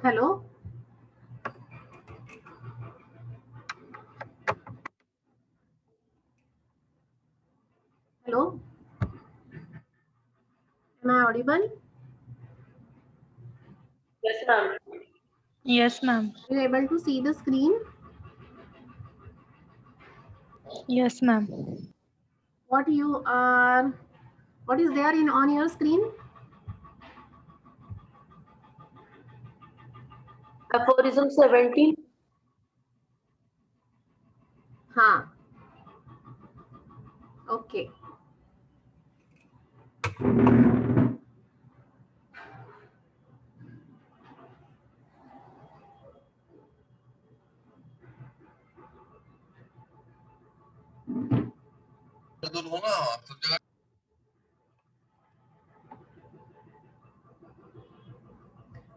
Hello. Hello. Am I audible? Yes, ma'am. Yes, ma'am. Are you able to see the screen? Yes, ma'am. What is there on your screen? Aphorism 17. Ha. Okay.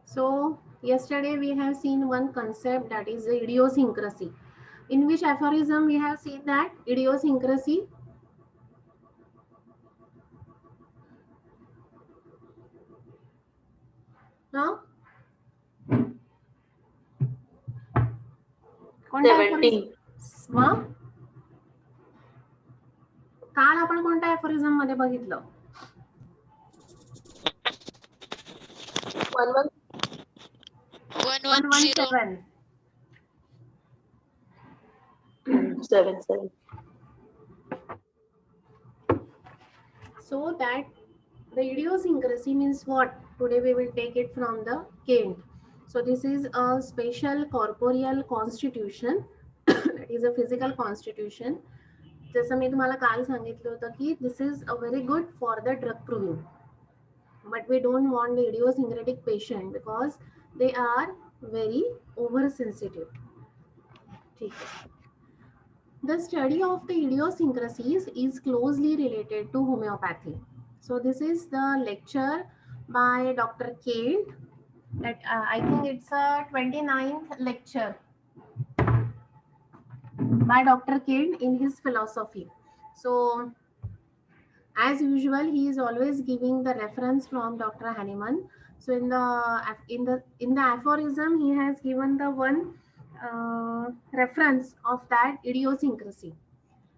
So yesterday we have seen one concept, that is the idiosyncrasy. In which aphorism we have seen that idiosyncrasy? No? 17. काल आपण कोणत्या aphorism मध्ये बघितलं? 117. 7. So that the idiosyncrasy means what? Today we will take it from the Kent. So this is a special corporeal constitution. That is a physical constitution. जसं मी तुम्हाला काल सांगितलं होतं की this is a very good for the drug proving. But we don't want the idiosyncratic patient because they are very oversensitive. The study of the idiosyncrasies is closely related to homeopathy. So this is the lecture by Dr. Kent. That I think it's a 29th lecture by Dr. Kent in his philosophy. So as usual, he is always giving the reference from Dr. Hahnemann. So in the aphorism, he has given the one reference of that idiosyncrasy.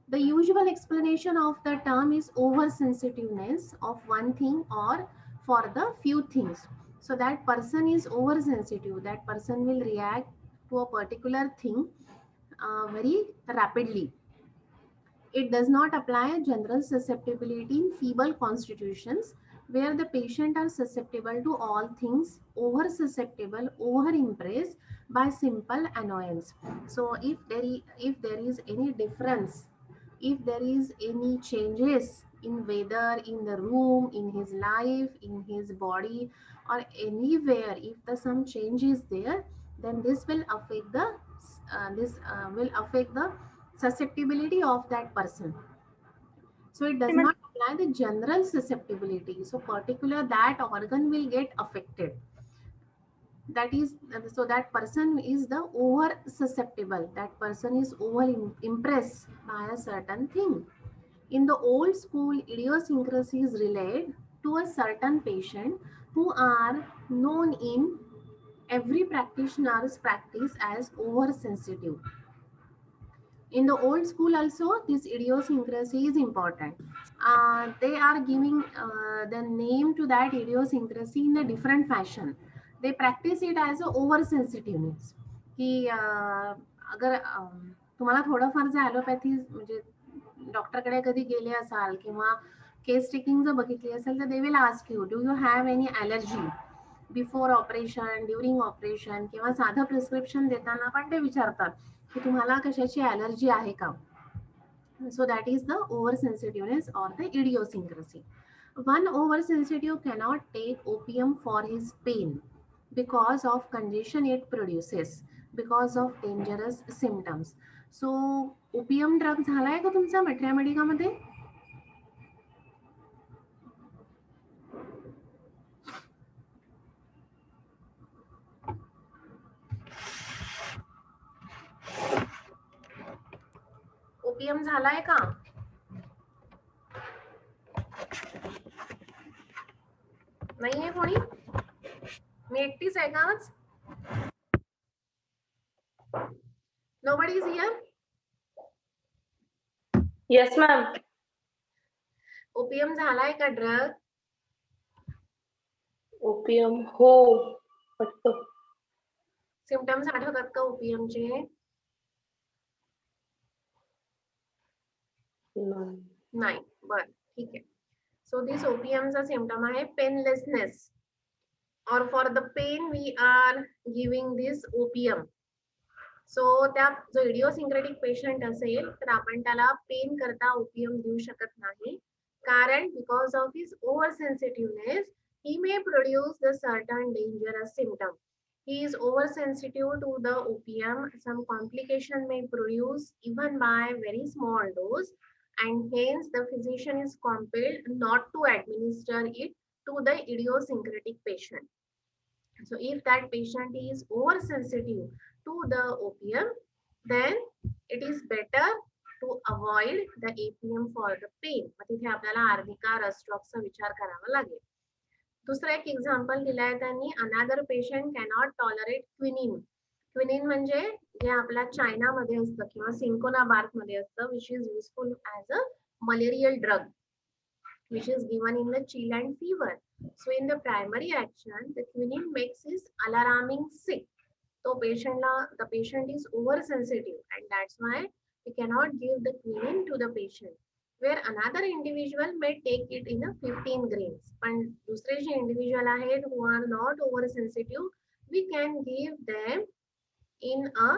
The usual explanation of the term is oversensitiveness of one thing or for the few things. So that person is oversensitive. That person will react to a particular thing very rapidly. It does not apply general susceptibility in feeble constitutions where the patient are susceptible to all things, over susceptible, over impressed by simple annoyance. So if there is any difference, if there is any changes in weather, in the room, in his life, in his body, or anywhere, if some change is there, then this will affect the susceptibility of that person. So it does not apply the general susceptibility. So particular that organ will get affected. that is, so that person is the over susceptible, that person is over impressed by a certain thing. In the old school, idiosyncrasies relate to a certain patient who are known in every practitioner's practice as oversensitive. In the old school also, this idiosyncrasy is important. They are giving the name to that idiosyncrasy in a different fashion. They practice it as a oversensitiveness. की अगर तुम्हाला थोडंफार जे allopathy म्हणजे डॉक्टरकडे कधी गेले असाल किंवा केस टेकिंग जर बघितली असेल तर they will ask you, do you have any allergy before operation, during operation, किंवा साधं प्रिस्क्रिप्शन देताना पण ते विचारतात की तुम्हाला कशाची ॲलर्जी आहे का. So that is the oversensitiveness or the idiosyncrasy. One oversensitive cannot take opium for his pain because of congestion it produces, because of dangerous symptoms. So opium drug झालाय का तुमचा मेट्रिया मेडिका मध्ये? OPM झालाय का? नाहीये कोणी? मी एकटीच आहे का आज? Nobody is here? Yes, ma'am. OPM झालाय का ड्रग? ओपियम हो वाटतं. सिम्पटम्स आठवतात का ओपीएमचे? नाही. बर, ठीक आहे. सो दिस ओपीएमचा सिम्पटम आहे पेनलेसनेस, or for the pain we are giving this opium. सो त्या जो इडिओसिंक्रेटिक पेशंट असेल तर आपण त्याला पेन करता ओपियम देऊ शकत नाही, कारण because of his over sensitiveness he may produce the certain dangerous symptom. He is oversensitive to the opium. Some complication may produce even by very small dose, and hence the physician is compelled not to administer it to the idiosyncratic patient. So if that patient is oversensitive to the opium, then it is better to avoid the APM for the pain. मग तिथे आपल्याला arnica रस्टॉक्सचा विचार करावा लागेल. दुसरा एक example दिलाय त्यांनी, another patient cannot tolerate quinine. Quinine म्हणजे जे आपल्या चायनामध्ये असतं किंवा सिंकोना बार्क मध्ये असतं, which is useful as a malarial drug, which is given in the chill and fever. So in the primary action, the quinine makes is alarming sick. So the patient is oversensitive, and that's why we cannot give the quinine to the patient. Where another individual may take it in a 15 grains. पण दुसरे जे individual आहेत who are not oversensitive, we can give them in a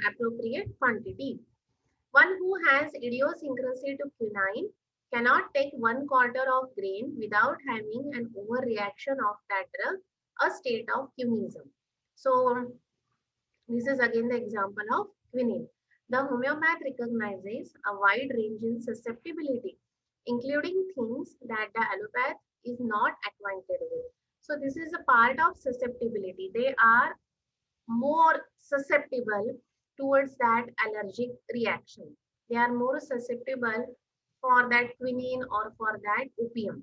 appropriate quantity. One who has idiosyncrasy to quinine cannot take 1/4 of grain without having an overreaction of that drug, a state of quinidism. So this is again the example of quinine. The homeopath recognizes a wide range in susceptibility, including things that the allopath is not acquainted with. So this is a part of susceptibility. They are more susceptible towards that allergic reaction. They are more susceptible for that quinine or for that opium.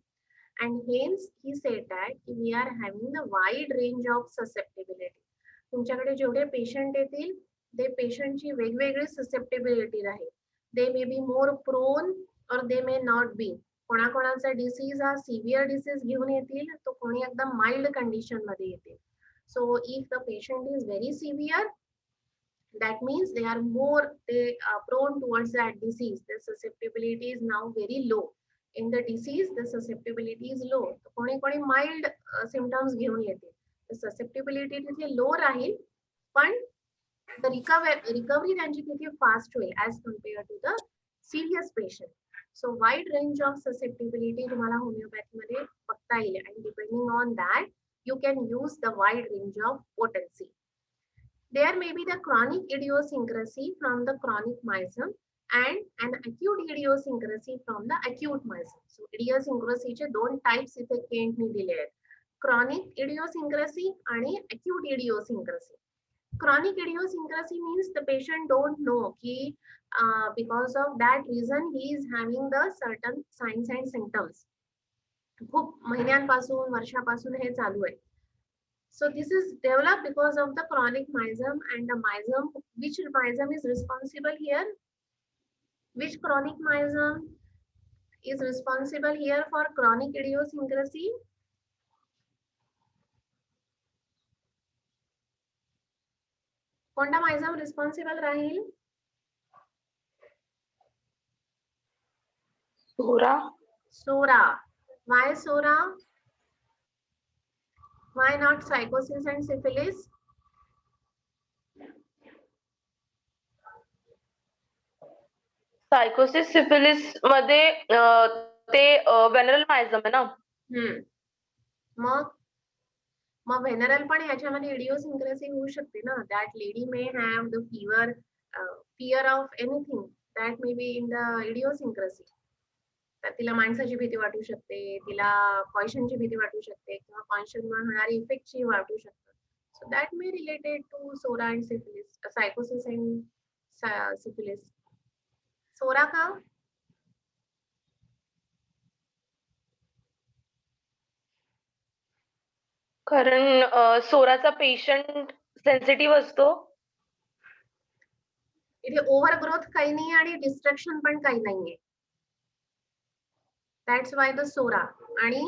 And hence he said that we are having the wide range of susceptibility. तुमच्याकडे जेवढे patient येतील ते पेशंटची वेगवेगळी susceptibility राहील. They may be more prone or they may not be. कोणाकोणाचा disease हा severe disease घेऊन येतील, तो कोणी एकदम माइल्ड कंडिशन मध्ये येतील. So if the patient is very severe, that means they are more prone towards that disease. The susceptibility is now very low. In the disease, the susceptibility is low. कोणी कोणी mild symptoms घेऊन येतील. The susceptibility तिथे low राहील, पण the recovery त्यांची तिथे fast होईल as compared to the serious patient. So wide range of susceptibility तुम्हाला homeopathy मध्ये बघता येईल, and depending on that you can use the wide range of potency. There may be the chronic idiosyncrasy from the chronic miasm and an acute idiosyncrasy from the acute miasm. So idiosyncrasy चे दोन types इथे केंटने दिले आहेत. Chronic इडिओसिंक्रेसी आणि acute इडिओसिंक्रेसी. Chronic idiosyncrasy means the patient don't know ki because of that reason he is having the certain signs and symptoms. खूप महिन्यांपासून वर्षापासून हे चालू आहे. So this is developed because of the chronic myasm, and the myasm, which myasm is responsible here? Which chronic myasm is responsible here for chronic idiosyncrasy? कोणता myasm responsible Raheel? Sora. Sora. Why Sora? Why not psychosis and syphilis? Psychosis, syphilis मध्ये ते venereal myasm आहे ना. मग venereal पण याच्यामध्ये idiosyncrasy होऊ शकते ना. That lady may have the fear of anything that may be in the idiosyncrasy. तर तिला माणसाची भीती वाटू शकते, तिला पॉइजनची भीती वाटू शकते, किंवा पॉइजनमुळे होणारी इफेक्टची वाटू शकते. So that may related to Sora and syphilis, psychosis and syphilis. Sora का? कारण सोराचा पेशंट सेन्सिटिव्ह असतो. इथे ओव्हरग्रोथ काही नाही आणि डिस्ट्रक्शन पण काही नाहीये. दॅट्स वाय द सोरा. आणि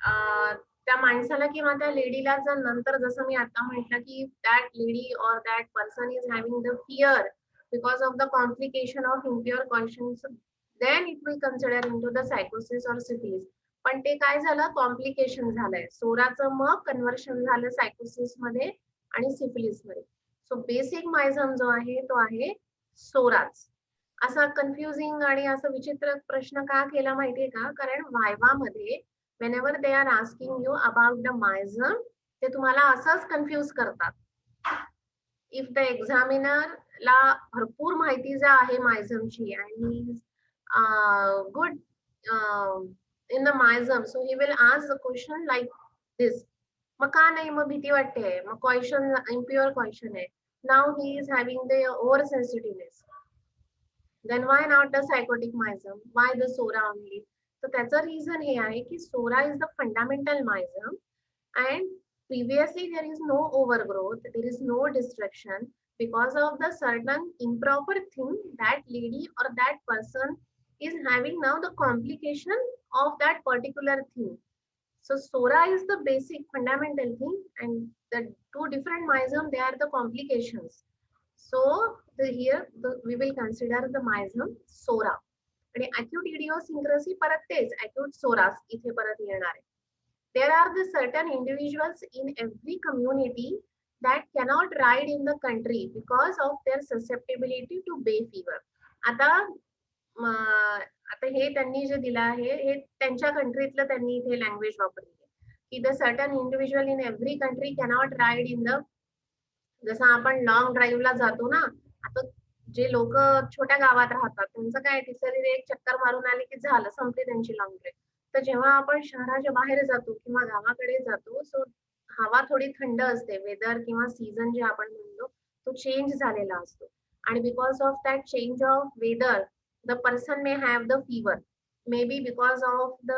त्या माणसाला किंवा त्या लेडीला जर नंतर, जसं मी आता म्हटलं की that lady or that person is having the fear because of the complication of impure conscience, then it will consider into the सायकोसिस और सिफिलिस. पण ते काय झालं, कॉम्प्लिकेशन झालंय. सोराचं मग कन्व्हर्शन झालं सायकोसिस मध्ये आणि सिफिलिस मध्ये. सो बेसिक मायझम जो आहे तो आहे सोराच. असा कन्फ्युजिंग आणि असं विचित्र प्रश्न का केला माहितीये का? कारण वायवा मध्ये whenever they are asking you about the myasm, ते तुम्हाला असंच कन्फ्यूज करतात. इफ द एक्झामिनर ला भरपूर माहिती जर आहे myasmची and he is good in the myasm, so he will ask the question like this. मग का नाही, मग भीती वाटते, मग क्वेश्चन इम्प्युअर क्वेश्चन आहे. Now he is having the oversensitiveness. Then why not the psychotic myasm? Why the Sora only? So त्याचं reason हे आहे की Sora is the fundamental myasm and previously there is no overgrowth, there is no destruction because of the certain improper thing that lady or that person is having now the complication of that particular thing. So Sora is the basic fundamental thing and the two different myasm, they are the complications. So here we will consider the myasm Sora. आणि acute idiosyncrasy परत तेच acute Soras इथे परत येणार आहे. There are the certain individuals in every community that cannot ride in the country because of their susceptibility to bay fever. आता हे त्यांनी जे दिलं आहे हे त्यांच्या कंट्रीतलं त्यांनी इथे लँग्वेज वापरली आहे की the certain individual in every country cannot ride in the, जसं आपण लॉंग ड्राईव्हला जातो ना, आता जे लोक छोट्या गावात राहतात त्यांचं काय, तिसरी एक चक्कर मारून आले की झालं, संपली त्यांची लॉंग ड्राईव्ह. तर जेव्हा आपण शहराच्या बाहेर जातो किंवा गावाकडे जातो, सो हवा थोडी थंड असते, वेदर किंवा सीझन जे आपण म्हणतो तो चेंज झालेला असतो. आणि because of that change of weather the person may have the fever, may be because of the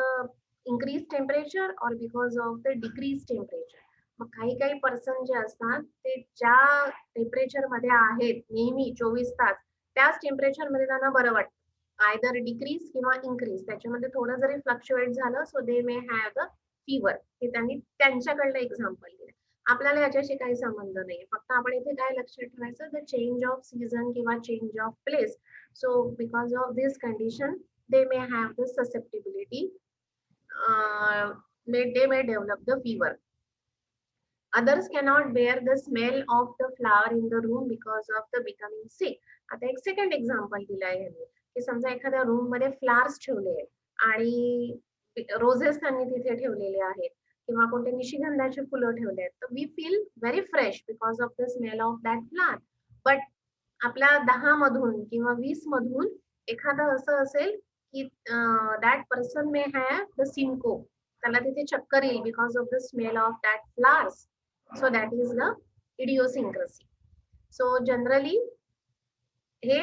increase temperature or because of the decrease temperature. मग काही पर्सन जे असतात ते ज्या टेम्परेचर मध्ये आहेत नेहमी 24 तास त्याच टेम्परेचर मध्ये त्यांना बरं वाटतं, आयदर डिक्रीज किंवा इन्क्रीज, त्याच्यामध्ये थोडं जरी फ्लक्च्युएट झालं सो दे मे हॅव द फीवर. हे त्यांनी त्यांच्याकडलं एक्झाम्पल दिलं. आपल्याला याच्याशी काही संबंध नाही, फक्त आपण इथे काय लक्षात ठेवायचं, द चेंज ऑफ सीझन किंवा change of place. So because of this condition they may have the susceptibility, they may develop the fever. Others cannot bear the smell of the flower in the room because of the becoming sick. आता एक second example दिलं आहे यांनी की समजा एखाद्या room मध्ये flowers ठेवले आहेत आणि रोजेस त्यांनी तिथे ठेवलेले आहेत किंवा कोणते निशिगंधाचे फुलं ठेवले आहेत, तर we feel very fresh because of the smell of that flower. But आपल्या 10 मधून किंवा 20 मधून एखादं असं असेल की that person may have the syncope, त्याला तिथे चक्कर येईल because of the smell of that flowers. So that is the idiosyncrasy. So generally हे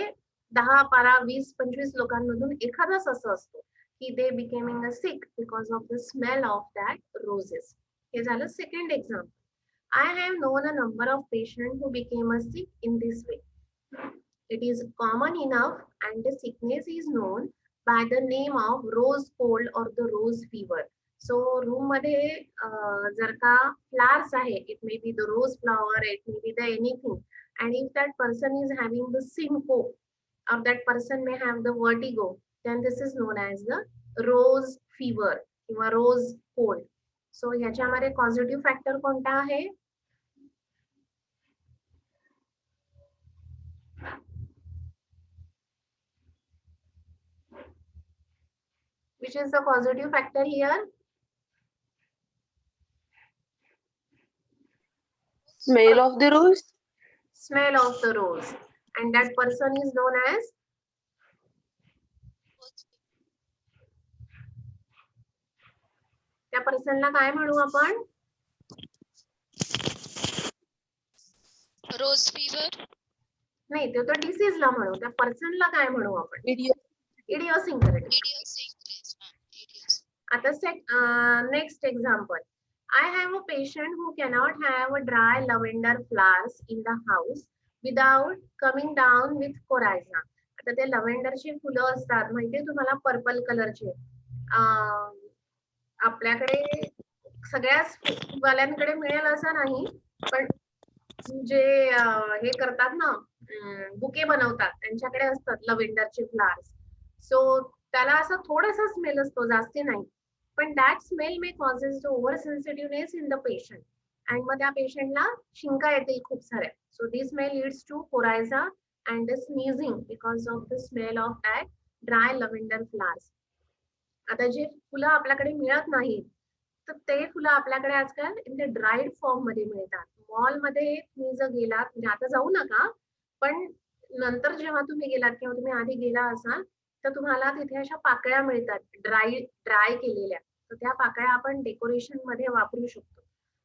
10, 12, 20, 25 लोकांमधून एखादाच असं असतो की they becoming a sick because of the smell of that roses. हे झालं second example. I have known a number of patients who became sick in this way. It is common enough and the sickness is known by the name of rose cold or the rose fever. So room मध्ये जर का flowers आहे, it may be the rose flower, it may be the anything, and if that person is having the syncope or that person may have the vertigo, then this is known as the rose fever किंवा rose cold. So ह्याच्यामध्ये causative factor कोणता आहे? Which is the causative factor here? Smell of the rose. Smell of the rose. And that person is known as? त्या पर्सनला काय म्हणू आपण? रोज fibre. नाही, ते तर डिसीजला म्हणू. त्या पर्सनला काय म्हणू आपण? इडिओसिंक्रेटिक. आता next example. I have a patient who cannot have a dry lavender flowers in the house without coming down with coryza. आता ते लव्हेंडरची फुलं असतात माहितीये तुम्हाला, पर्पल कलरचे. आपल्याकडे सगळ्याच फुलवाल्यांकडे मिळेल असं नाही, पण जे हे करतात ना, बुके बनवतात त्यांच्याकडे असतात लव्हेंडरचे फ्लावर्स. सो त्याला असं थोडासा स्मेल असतो, जास्ती नाही. पण that smell may causes the over sensitiveness in the patient, आणि मग त्या पेशंटला शिंका येतील खूप साऱ्या. So this may leads to coryza and the sneezing because of the smell of that dry lavender flowers. आता जे फुलं आपल्याकडे मिळत नाहीत, तर ते फुलं आपल्याकडे आजकाल इन द ड्राईड फॉर्म मध्ये मिळतात. मॉलमध्ये तुम्ही जर गेलात, म्हणजे आता जाऊ नका, पण नंतर जेव्हा तुम्ही गेलात किंवा तुम्ही आधी गेला असाल तर तुम्हाला तिथे अशा पाकळ्या मिळतात ड्राय केलेल्या. तर त्या पाकळ्या आपण डेकोरेशन मध्ये वापरू शकतो.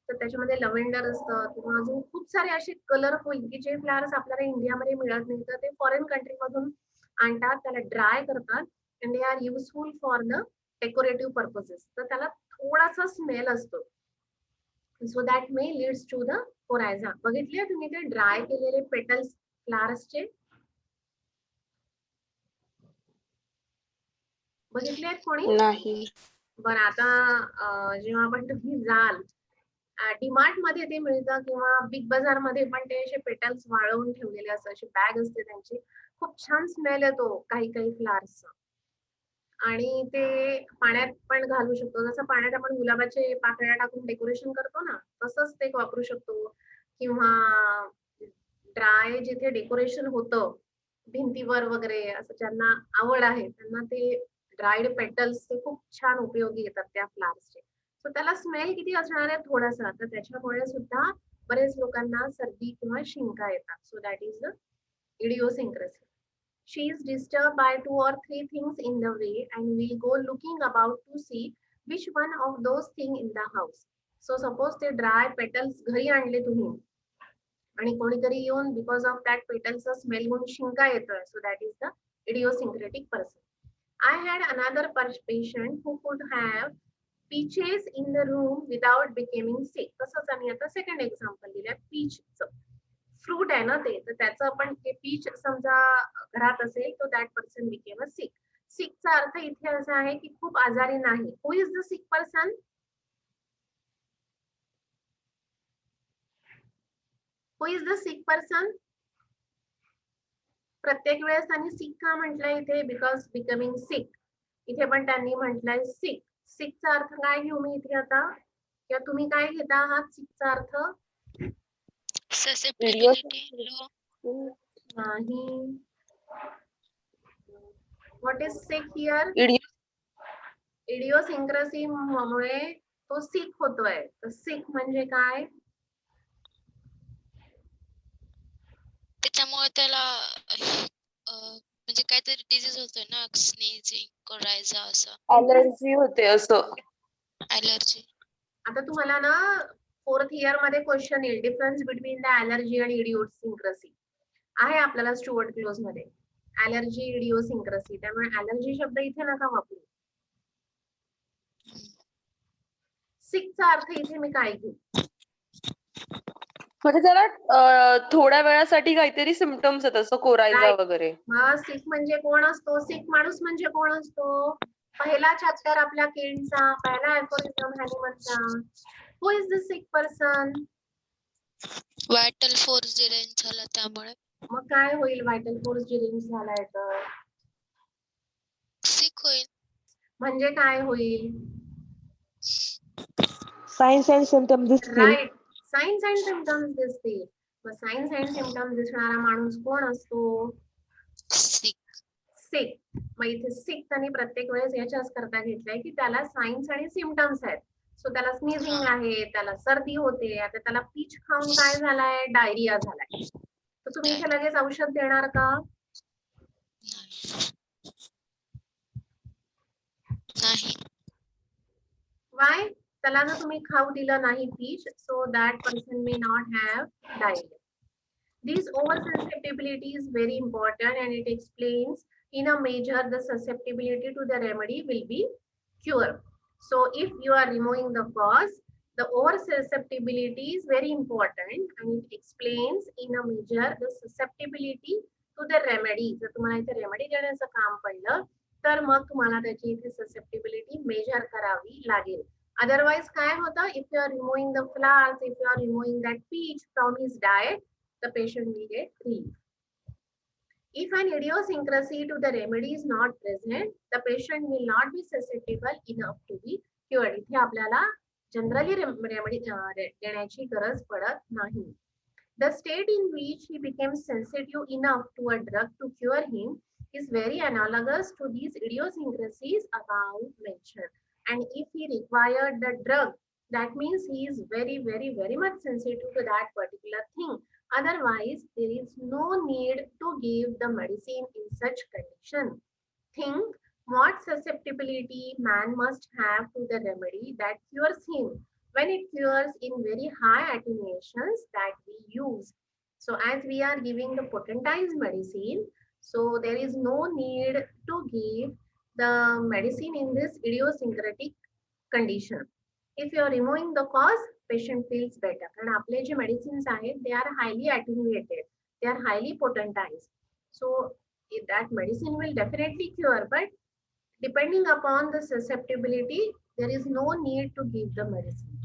तर त्याच्यामध्ये लव्हेंडर असतं किंवा अजून खूप सारे असे कलरफुल की जे फ्लावर्स आपल्याला इंडियामध्ये मिळत नाही, तर ते फॉरेन कंट्री मधून आणतात, त्याला ड्राय करतात and they are useful for the decorative purposes. तर त्याला थोडासा स्मेल असतो. So that may leads to the coryza. बघितले तुम्ही ते ड्राय केलेले पेटल्स फ्लावर्सचे? बघितले आहेत कोणी? नाही. बरं, आता जेव्हा आपण तुम्ही जाल डीमार्ट मध्ये ते मिळतं किंवा बिग बाजार मध्ये पण ते असे पेटल्स वाळवून ठेवलेले असतात, अशी बॅग असते त्यांची. खूप छान स्मेल येतो काही काही फ्लावर्सचा. आणि ते पाण्यात पण घालू शकतो. जसं पाण्यात आपण गुलाबाचे पाकळ्या टाकून डेकोरेशन करतो ना, तसंच ते वापरू शकतो. किंवा ड्राय जिथे डेकोरेशन होतं भिंतीवर वगैरे, असं ज्यांना आवड आहे त्यांना ते ड्राईड पेटल्स ते खूप छान उपयोगी येतात त्या फ्लावर्सचे. सो त्याला स्मेल किती असणार आहे? थोडासा. तर त्याच्यामुळे सुद्धा बरेच लोकांना सर्दी किंवा शिंका येतात. So that is the idiosyncrasy. She is disturbed by 2 or 3 things in the way and will go looking about to see which one of those things in the house. So suppose ते dry petals घरी आणले तुम्ही आणि कोणीतरी येऊन because of that पेटल्सचा smell घेऊन शिंका येतोय. So that is the idiosyncratic person. I had another patient who could have peaches in the room without becoming sick. तसंच आम्ही आता सेकंड एक्झाम्पल दिलं पीचचं. फ्रूट आहे ना ते, तर त्याचं आपण ते पीच समजा घरात असेल तर दॅट पर्सन बिकेम अ सिक. सिकचा अर्थ इथे असा आहे की खूप आजारी नाही. Who is the sick person? Who is the sick person? प्रत्येक वेळेस त्यांनी सिक का म्हटलंय इथे? बिकॉज बिकमिंग सिक. इथे पण त्यांनी म्हटलंय सिक. सिकचा अर्थ काय घेऊ मी इथे आता? किंवा तुम्ही काय घेता आहात सिकचा अर्थ? ससेप्टिबिलिटी लो. नाही. What is sick here? Idiosyncrasy मुळे तो सिक होतोय. तर सिक म्हणजे काय? त्याच्यामुळे त्याला म्हणजे काहीतरी डिझीज होतोय ना, स्नीझिंग, कोरायझा असं. अलर्जी होते असं. ॲलर्जी. आता तुम्हाला ना 4th इयर मध्ये क्वेश्चन येईल, डिफरन्स बिटवीन द ॲलर्जी आणि इडिओसिंक्रेसी आहे आपल्याला स्टुअर्ट क्लोज मध्ये. ॲलर्जी, इडिओसिंक्रेसी, त्यामुळे ॲलर्जी शब्द इथे नका वापरू. सिकचा अर्थ इथे मी काय घेऊ? म्हणजे जरा थोड्या वेळासाठी काहीतरी सिम्पटम्स आहेत असं कोरायला Right. वगैरे. मग सिक म्हणजे कोण असतो? सिक माणूस म्हणजे कोण असतो? पहिला चॅप्टर आपल्या केनचा, पहिला अफोरिझम हॅनिमनचा. Who is the sick person? Vital force derange झाला त्यामुळे मग काय होईल व्हायटल फोर्स डिरेंज झालाय तर? सिक होईल. म्हणजे काय होईल? सायन्स अँड सिम्पटम्स दिसतील. राईट, साइन्स अँड सिम्पटम्स दिसतील. मग साइन्स अँड सिम्पटम्स दिसणारा माणूस कोण असतो? सिक. सिक. मग इथे सिक त्यांनी प्रत्येक वेळेस याच्याच करता घेतलंय की त्याला साइन्स आणि सिम्पटम्स आहेत. सो त्याला स्नीझिंग आहे, त्याला सर्दी होते, आता त्याला पीच खाऊन काय झालाय? डायरिया झालाय. तर तुम्ही इथे लगेच औषध देणार का? नाही. वाय? त्याला जर तुम्ही खाऊ दिलं नाही peach, so that person may not have diarrhea. This oversusceptibility is very important and it explains in a measure the susceptibility to the remedy will be cured. So if you are removing the cause, the oversusceptibility is very important and it explains in a measure the susceptibility to the remedy. जर तुम्हाला इथे remedy देण्याचं काम पडलं तर मग तुम्हाला त्याची इथे ससेप्टिबिलिटी मेजर करावी लागेल. अदरवाइज काय होतं? If you are removing the flowers, if you are removing that peach from his diet, the patient will get relief. If an idiosyncrasy to the remedy is not present, the patient will not be susceptible enough to be cured. इथे आपल्याला generally remedy देण्याची गरज पडत नाही. The state in which he became sensitive enough to a drug to cure him is very analogous to these idiosyncrasies above mentioned. And if he required the drug, that means he is very much sensitive to that particular thing. Otherwise, there is no need to give the medicine in such condition. Think what susceptibility man must have to the remedy that cures him when it cures in very high attenuations that we use. So as we are giving the potentized medicine, so there is no need to give the medicine in this idiosyncratic condition. If you are removing the cause, patient feels better. कारण आपले जे medicines आहेत, they are highly attenuated, they are highly potentized. So if that medicine will definitely cure, but depending upon the susceptibility, there is no need to give the medicine.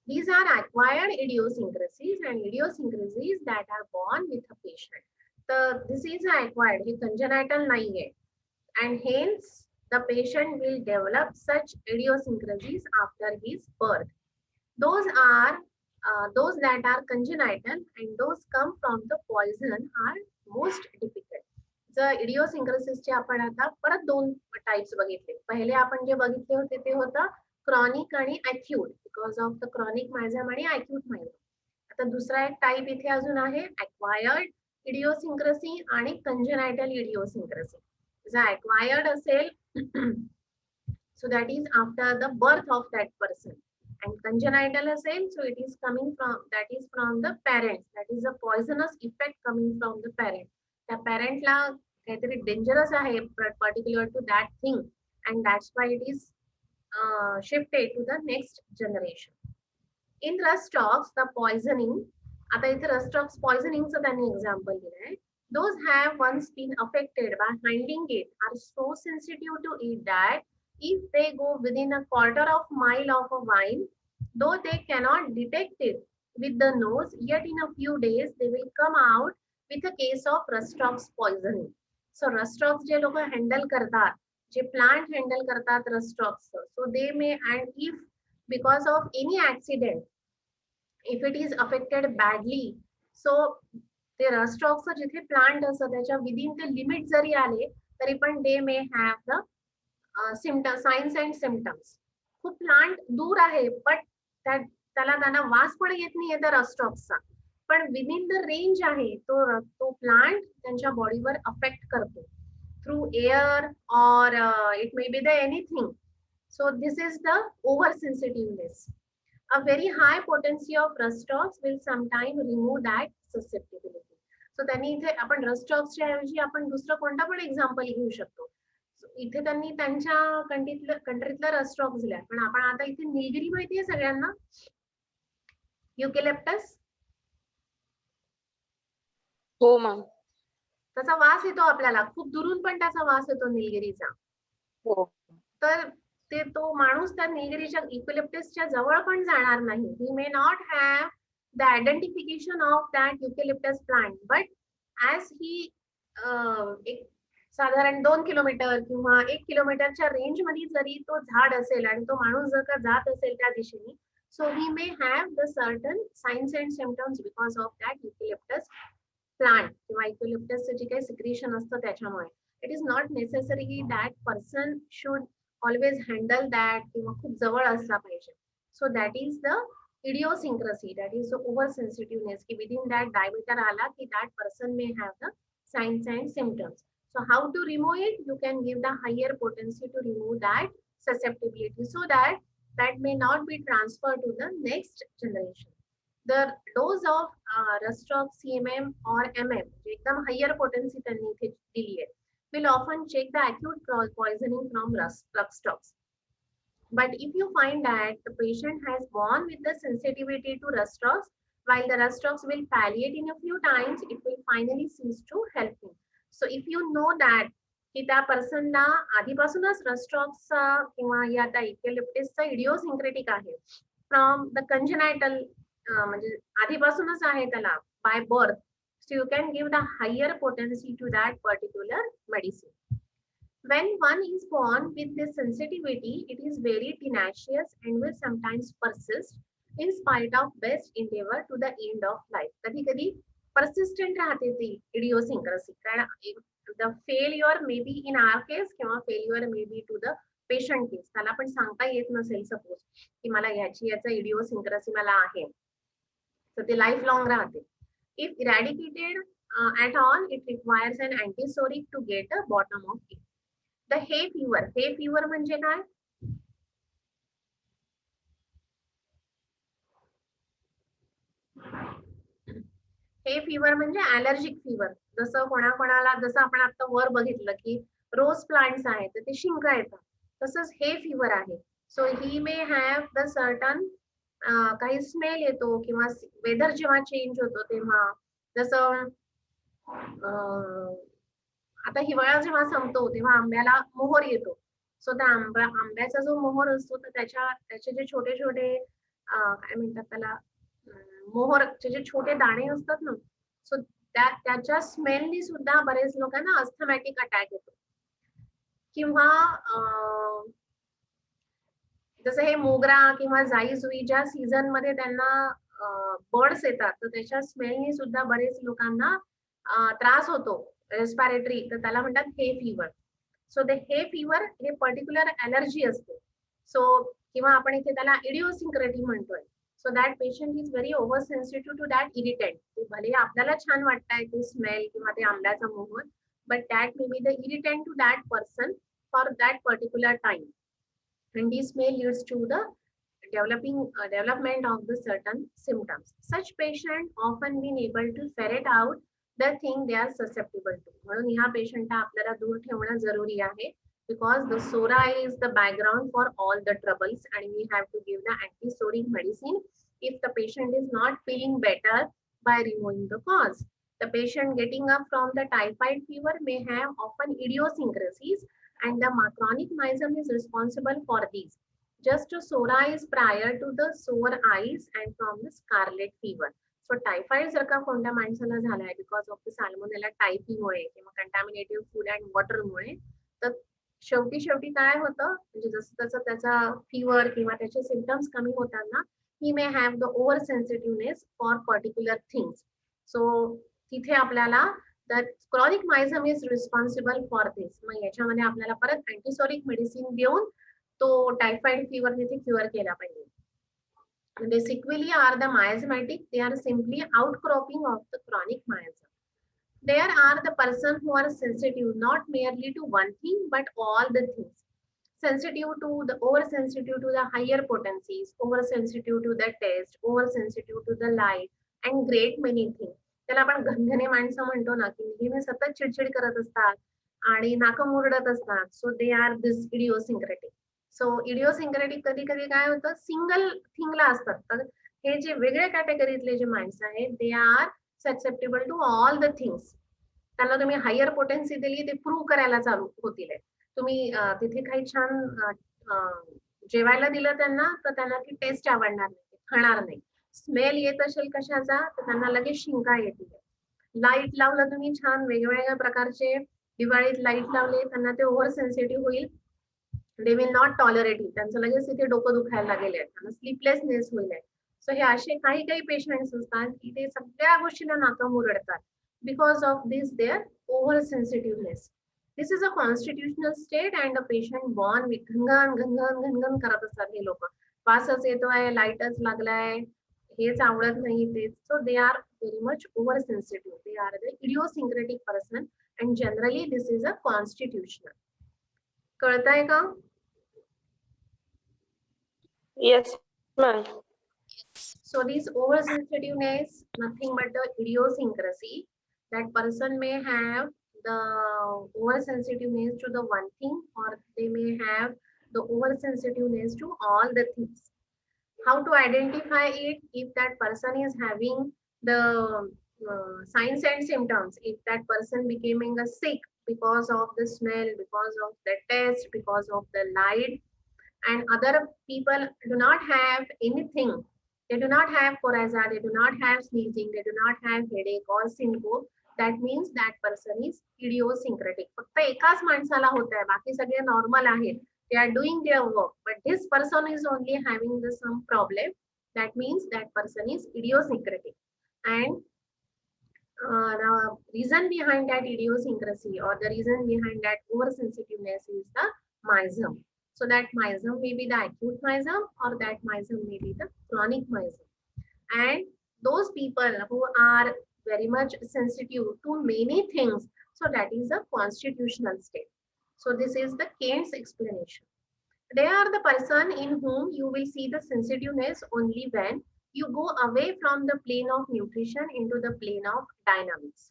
These are acquired idiosyncrasies and idiosyncrasies that are born with a patient. The disease is acquired, hey congenital नाहीये, and hence the patient will develop such idiosyncrasies after his birth. Those are those that are congenital and those come from the poison are most difficult. जर idiosyncrasies आपण आता परत दोन types बघितले. पहिले आपण जे बघितले होते ते होतं क्रॉनिक आणि acute, because of the chronic miasm आणि अॅक्यूट मायझम. आता दुसरा एक टाइप इथे अजून आहे अक्वायर्ड इडिओसिंक्रेसी आणि कंजेनायटल इडिओसिंक्रेसी. जर अक्वायर्ड असेल so that is after the birth of that person, and congenital असेल so it is coming from, that is from the parents, that is a poisonous effect coming from the parent. त्या parentला काहीतरी dangerous आहे particular to that thing and that's why it is shifted to the next generation. In Rustox, the poisoning, आता इथे Rustox poisoning चं त्यांनी example दिलंय. Those have once been affected by handling it are so sensitive to it that if they go within a quarter of mile of a vine, though they cannot detect it with the nose, yet in a few days they will come out with a case of Rustox poisoning. So Rustox जे लोक handle करतात, जे plant handle करतात Rustox, so they may, and if because of any accident, if it is affected badly, so ते Rustox जिथे plant असतं त्याच्या within ते limit जरी आले तरी पण they may have the symptom, signs and symptoms. खूप प्लांट दूर आहे बट त्याला त्यांना वास पण येत नाहीये त्या Rustoxचा, पण विदिन द रेंज आहे तो प्लांट त्यांच्या बॉडीवर अफेक्ट करतो थ्रू एअर और it may be the anything. So this is the oversensitiveness. A very high potency of Rustox will sometime remove that susceptibility. So त्यांनी इथे आपण रस्टॉक्सच्या ऐवजी आपण दुसरं कोणतं पण एक्झाम्पल घेऊ शकतो. इथे त्यांनी त्यांच्या कंट्रीतलं रस्टॉक्स दिलाय, पण आपण आता इथे निलगिरी माहितीये सगळ्यांना, युकेलिप्टस. हो मॅम. त्याचा वास येतो आपल्याला, खूप दुरून पण त्याचा वास येतो निलगिरीचा. हो. तर ते तो माणूस त्या निलगिरीच्या युकेलिप्टसच्या जवळ पण जाणार नाही. He may not have the identification of that eucalyptus plant, but as he एक साधारण 2 किलोमीटर किंवा 1 किलोमीटरच्या रेंज मध्ये जरी तो झाड असेल आणि तो माणूस जर का जात असेल त्या दिशेने, so he may have the certain signs and symptoms because of that eucalyptus plant किंवा युकेलिप्टसचं जे काही सिक्रेशन असतं त्याच्यामुळे. It is not necessary that person should always handle that किंवा खूप जवळ असला पाहिजे. So that is the idiosyncrasy, that is the oversensitiveness, ki within that diameter ala ki that person may have the signs and symptoms. So how to remove it? You can give the higher potency to remove that susceptibility so that that may not be transferred to the next generation. The dose of Rustox CMM or MM, ekdam higher potency tanni ithe dili hai, will often check the acute poisoning from Rustox. But if you find that the patient has born with the sensitivity to Rustox, while the Rustox will palliate in a few times, it will finally cease to help him. So if you know that की त्या पर्सनला आधीपासूनच रस्टॉक्सचा किंवा या त्या युकेलिप्टसचा इडिओसिंक्रेटिक आहे from the कंजेनायटल, म्हणजे आधीपासूनच आहे त्याला by birth, so you can give the higher potency to that particular medicine. When one is born with this sensitivity, it is very tenacious and will sometimes persist in spite of best endeavor to the end of life. कधी कधी persistent राहते ती idiosyncrasy, कारण the failure may be in our case किंवा failure may be to the patient case. त्याला पण सांगता येत नसेल सपोज की मला याचा idiosyncrasy मला आहे, तर ते लाईफ लॉंग राहते. If eradicated at all, it requires an antisoric to get a bottom of it. The hay fever. Hay fever म्हणजे काय? हे फीवर म्हणजे ॲलर्जिक फीवर. जसं कोणाकोणाला, जसं आपण आता वर बघितलं की रोज प्लांट्स आहेत तर ते शिंका येतात, तसंच हे फीवर आहे. सो he may have the certain काही स्मेल येतो किंवा वेदर जेव्हा चेंज होतो तेव्हा, जसं आता हिवाळा जेव्हा संपतो तेव्हा आंब्याला मोहर येतो. सो त्या आंब्याचा जो मोहर असतो तर त्याचे जे छोटे छोटे काय म्हणतात त्याला, मोहरचे जे छोटे दाणे असतात ना, सो त्याच्या स्मेलनी सुद्धा बरेच लोकांना अस्थमॅटिक अटॅक येतो. किंवा जसं हे मोगरा किंवा जाई जुई ज्या सीझन मध्ये त्यांना बर्ड्स येतात तर त्याच्या स्मेलनी सुद्धा बरेच लोकांना त्रास होतो रेस्पिरेटरी, तर त्याला म्हणतात हे फीवर. सो ते हे फीवर हे पर्टिक्युलर ॲलर्जी असते. सो किंवा आपण इथे त्याला इडिओसिंक्रेटिक म्हणतोय. So that patient is very over sensitive to that irritant. भले आपल्याला छान वाटतंय ते स्मेल किंवा ते आंब्याचा मोहर, but that may be the irritant to that person for that particular time, and this may leads to the development of the certain symptoms. Such patient often been able to ferret out the thing they are susceptible to. म्हणून ह्या पेशंटला आपल्याला दूर ठेवणं जरुरी आहे, because the sora is the background for all the troubles and we have to give the antisoric medicine if the patient is not feeling better by removing the cause. The patient getting up from the typhoid fever may have often idiosyncrasies and the chronic miasm is responsible for these. Just sora is prior to the sore eyes and from the scarlet fever. So typhoid जर का कोणत्या माणसाला झालाय because of the salmonella typhi मुळे किंवा contaminated food and water मुळे, तर शेवटी काय होतं, म्हणजे जसं तसं त्याचा फीवर किंवा त्याचे सिम्पटम्स कमी होताना he may have the oversensitiveness for particular things. So तिथे आपल्याला that chronic miasm is responsible for this. मग याच्यामध्ये आपल्याला परत अँटीसोरिक मेडिसिन देऊन तो टायफॉइड फीवर तिथे क्युअर केला पाहिजे. The sequelae are the miasmatic. They are simply outcropping of the chronic miasm. There are the person who are sensitive not merely to one thing but all the things. sensitive to the oversensitive to the higher potencies, oversensitive to the taste, oversensitive to the light, and great many things. त्याला आपण गंधने माणसं म्हणतो ना, की नेहमी सतत चिडचिड करत असतात आणि नाकं मुरडत असतात. सो दे आर दिस इडिओसिंक्रेटिक. सो इडिओसिंक्रेटिक कधी कधी काय होतं, सिंगल थिंगला असतात. तर हे जे वेगळ्या कॅटेगरीतले जे माणसं आहेत, they are susceptible to all the things. त्यांना तुम्ही हायर पोटेन्सी दिली, ते प्रूव्ह करायला चालू होतील. तुम्ही तिथे काही छान जेवायला दिलं त्यांना, तर त्यांना ती टेस्ट आवडणार नाही, खाणार नाही. स्मेल येत असेल कशाचा, तर त्यांना लगेच शिंका येतील. लाईट लावलं तुम्ही छान, वेगवेगळ्या प्रकारचे दिवाळीत लाईट लावले, त्यांना ते ओव्हर सेन्सिटिव्ह होईल. They will not tolerate it. त्यांचं लगेच तिथे डोकं दुखायला लागेल, त्यांना स्लीपलेसनेस होईल. सो हे असे काही काही पेशंट्स असतात की ते सगळ्या गोष्टीला नाका मुरडतात because of this their over sensitiveness. This is a constitutional state and a patient born with घनघन घनघन घनघन करत असतात हे लोक. वासच येतोय, लाईटच लागलाय, हेच आवडत नाही ते. So they are very much over sensitive. They are the idiosyncratic person and generally this is a constitutional. कळतंय का? Yes, ma'am. So this oversensitiveness, nothing but the idiosyncrasy. That person may have the oversensitiveness to the one thing, or they may have the oversensitiveness to all the things. How to identify it? If that person is having the signs and symptoms, if that person becoming a sick because of the smell, because of the taste, because of the light, and other people do not have anything, they do not have coryza, they do not have sneezing, they do not have headache or syncope, that means that person is idiosyncratic. फक्त एकाच माणसाला होत आहे, बाकी सगळे normal आहेत, they are doing their work, but this person is only having the some problem, that means that person is idiosyncratic. And the reason behind that idiosyncrasy or the reason behind that oversensitiveness is the miasm. So that miasm may be the acute miasm, or that miasm may be the chronic miasm. And those people who are very much sensitive to many things, so that is a constitutional state. So this is the Kent's explanation. They are the person in whom you will see the sensitiveness only when you go away from the plane of nutrition into the plane of dynamics.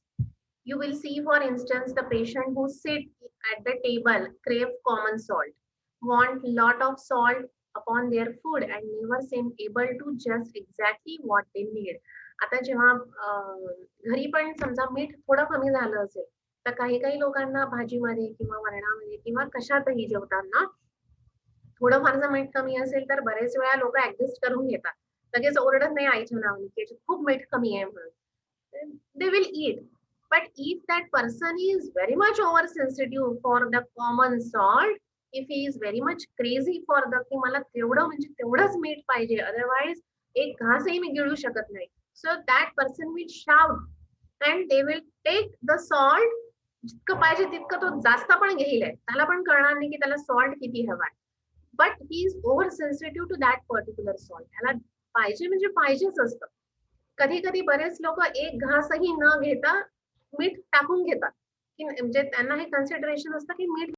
You will see, for instance, the patient who sit at the table crave common salt, want lot of salt upon their food, and never seem able to just exactly what they need. आता जेव्हा घरी पण समजा मीठ थोडं कमी झालं असेल, तर काही काही लोकांना भाजीमध्ये किंवा वरणामध्ये किंवा कशातही जेवताना थोडंफार जर मीठ कमी असेल, तर बरेच वेळा लोक ऍडजस्ट करून घेतात, लगेच ओरडत नाही आईच्या नावाने की खूप मीठ कमी आहे म्हणून. They will eat. But if that person is very much oversensitive for the common salt, if he is very much crazy for the की मला तेवढं म्हणजे तेवढंच मीठ पाहिजे, otherwise एक घासही मी गिळू शकत नाही, so that person will shout and they will take the salt, जितकं पाहिजे तितकं तो जास्त पण घेईल, त्याला पण कळणार नाही की त्याला सॉल्ट किती हवाय. But he is oversensitive to that particular salt. त्याला पाहिजे म्हणजे पाहिजेच असतं. कधी कधी बरेच लोक एक घासही न घेता मीठ टाकून घेतात, की म्हणजे त्यांना हे कन्सिडरेशन असतं की मीठ